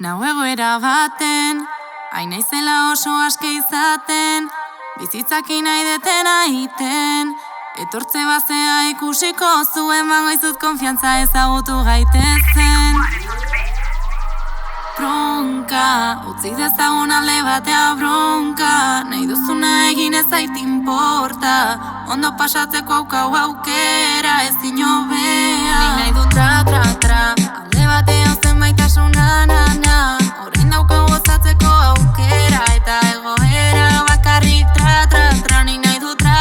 Nau egoera baten, hain naizela oso aske izaten, bizitzakin nahi detena iten, etortze bazea ikusiko zuen bangoizut konfiantza ezagutu gaitezen. Bronka, utzi dezagun alde batea bronka, nahi duzuna egin ez zait inporta, ondo pasatzeko haukau aukera ezin hobea. Nik nahi du tra, alde batean zenbaitasuna na, orain daukagu gozatzeko aukera, eta egoera bakarrik tra, nik nahi du tra,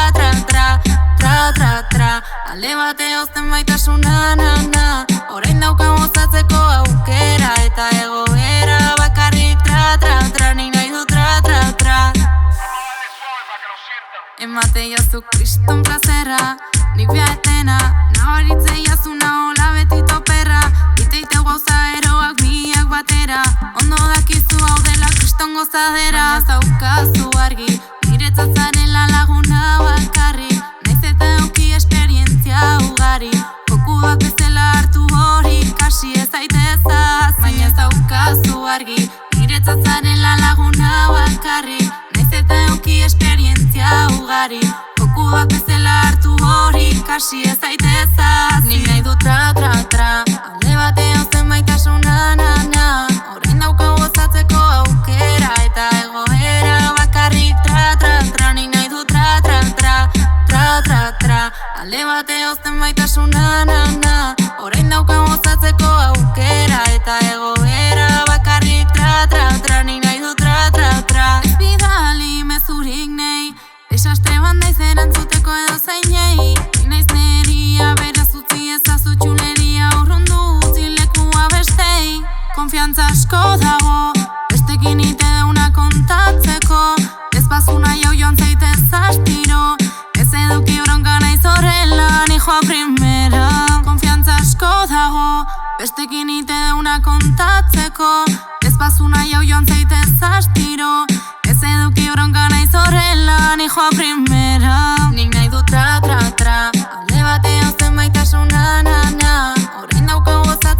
alde batean zenbaitasuna na, orain daukagu gozatzeko aukera, eta egoera bakarrik tra, nik nahi du tra. Emate jazu kriston plazera, nik bea etena, nabaritze jazu nahola beti toperra, iteite gauza eroak biak batera, ondo dakizu hau dela kriston gozadera. Baina zaukazu argi, niretzat zarela laguna bakarri, naiz eta euki esperientzia ugari, jokuak bezala hartu hori kasi ez zaitez hasi. Baina zaukazu argi, niretzat zarela laguna bakarri, naiz eta euki esperientzia ugari, jokuak bezala hartu hori kasi ez zaitez hasi. Nik nahi du tra, alde batean zenbaitasuna na, orain daukagu gozatzeko aukera, eta egoera bakarrik tra, nik nahi du tra, alde batean zenbaitasuna na, orain daukagu gozatzeko aukera, eta egoera bakarrik tra, nik nahi du tra. Ez bidali mezurik nei, desastre banda izen antzuteko edo zeinei, nik naiz neria beraz utzi ezazu txuleria urrundu utzi lekua bestei. Konfiantza asko dago, bestekin ite deuna kontatzeko, ez bazuna jau joan zaitez astiro, ez eduki bronka naiz horrela ni joa primera. Konfiantza asko dago, bestekin ite deuna kontatzeko, ez bazuna jau joan zaitez astiro, ez eduki bronka naiz horrela ni joa primera. Nik nahi du tra, alde batean zenbaitasuna na, orain daukagu gozatzeko